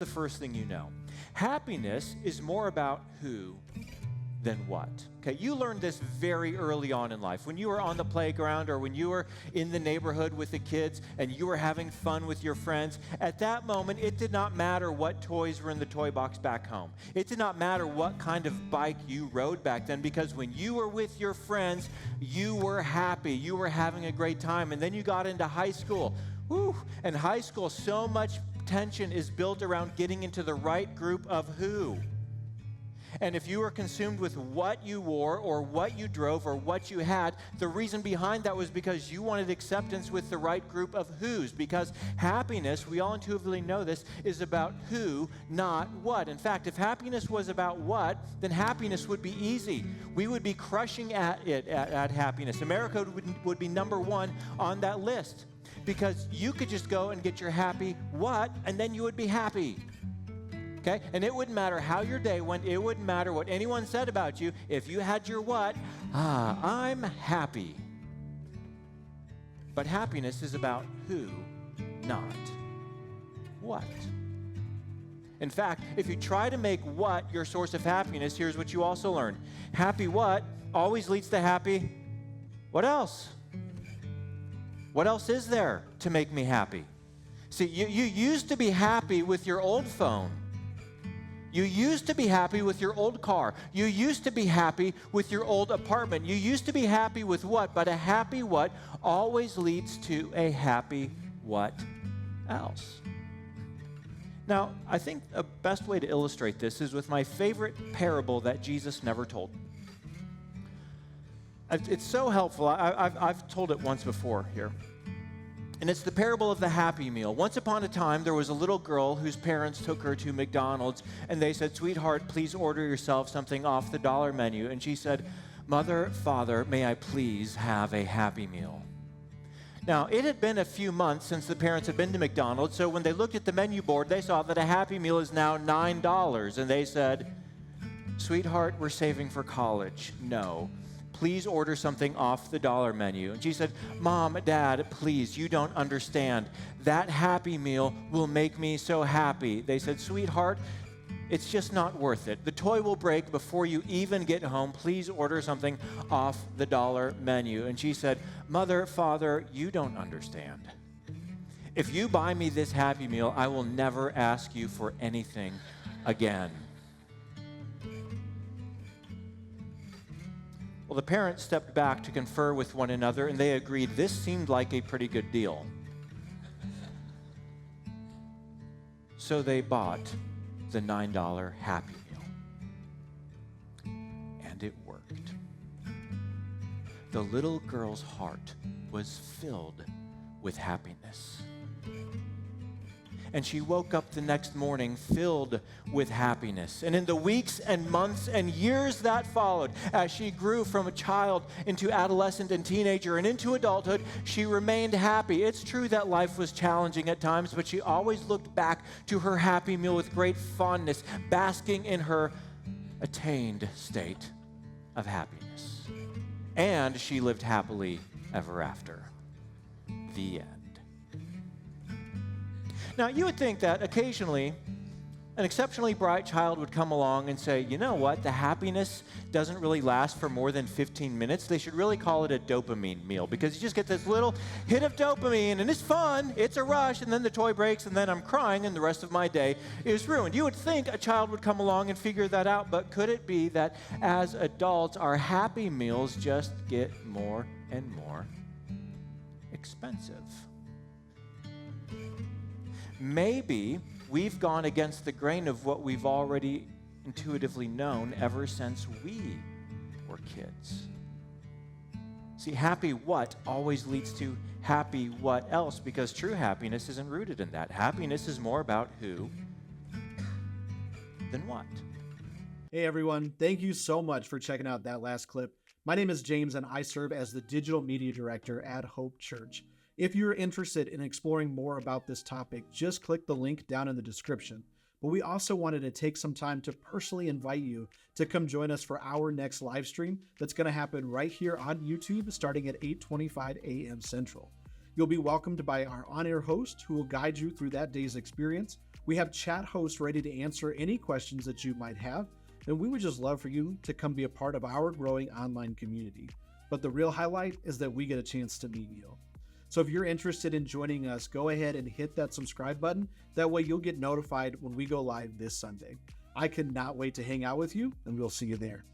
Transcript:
the first thing you know. Happiness is more about who than what. Okay, you learned this very early on in life. When you were on the playground or when you were in the neighborhood with the kids and you were having fun with your friends, at that moment, it did not matter what toys were in the toy box back home. It did not matter what kind of bike you rode back then, because when you were with your friends, you were happy. You were having a great time. And then you got into high school. Whew. And high school, so much tension is built around getting into the right group of who. And if you were consumed with what you wore or what you drove or what you had, the reason behind that was because you wanted acceptance with the right group of who's. Because happiness, we all intuitively know this, is about who, not what. In fact, if happiness was about what, then happiness would be easy. We would be crushing at happiness. America would be number one on that list, because you could just go and get your happy what, and then you would be happy. Okay? And it wouldn't matter how your day went. It wouldn't matter what anyone said about you. If you had your what, I'm happy. But happiness is about who, not what. In fact, if you try to make what your source of happiness, here's what you also learn. Happy what always leads to happy what else? What else is there to make me happy? See, you used to be happy with your old phone. You used to be happy with your old car. You used to be happy with your old apartment. You used to be happy with what? But a happy what always leads to a happy what else? Now, I think the best way to illustrate this is with my favorite parable that Jesus never told. It's so helpful. I've told it once before here. And it's the parable of the Happy Meal. Once upon a time, there was a little girl whose parents took her to McDonald's, and they said, "Sweetheart, please order yourself something off the dollar menu." And she said, "Mother, Father, may I please have a Happy Meal?" Now, it had been a few months since the parents had been to McDonald's, so when they looked at the menu board, they saw that a Happy Meal is now $9, and they said, "Sweetheart, we're saving for college. No. Please order something off the dollar menu." And she said, "Mom, Dad, please, you don't understand. That Happy Meal will make me so happy." They said, "Sweetheart, it's just not worth it. The toy will break before you even get home. Please order something off the dollar menu." And she said, "Mother, Father, you don't understand. If you buy me this Happy Meal, I will never ask you for anything again." Well, the parents stepped back to confer with one another, and they agreed this seemed like a pretty good deal. So they bought the $9 Happy Meal. And it worked. The little girl's heart was filled with happiness. And she woke up the next morning filled with happiness. And in the weeks and months and years that followed, as she grew from a child into adolescent and teenager and into adulthood, she remained happy. It's true that life was challenging at times, but she always looked back to her Happy Meal with great fondness, basking in her attained state of happiness. And she lived happily ever after. The end. Now, you would think that occasionally an exceptionally bright child would come along and say, "You know what, the happiness doesn't really last for more than 15 minutes. They should really call it a dopamine meal, because you just get this little hit of dopamine and it's fun, it's a rush, and then the toy breaks and then I'm crying and the rest of my day is ruined." You would think a child would come along and figure that out, but could it be that as adults, our Happy Meals just get more and more expensive? Maybe we've gone against the grain of what we've already intuitively known ever since we were kids. See, happy what always leads to happy what else, because true happiness isn't rooted in that. Happiness is more about who than what. Hey everyone, thank you so much for checking out that last clip. My name is James and I serve as the Digital Media Director at Hope Church. If you're interested in exploring more about this topic, just click the link down in the description. But we also wanted to take some time to personally invite you to come join us for our next live stream that's going to happen right here on YouTube starting at 8:25 a.m. Central. You'll be welcomed by our on-air host who will guide you through that day's experience. We have chat hosts ready to answer any questions that you might have, and we would just love for you to come be a part of our growing online community. But the real highlight is that we get a chance to meet you. So if you're interested in joining us, go ahead and hit that subscribe button. That way you'll get notified when we go live this Sunday. I cannot wait to hang out with you, and we'll see you there.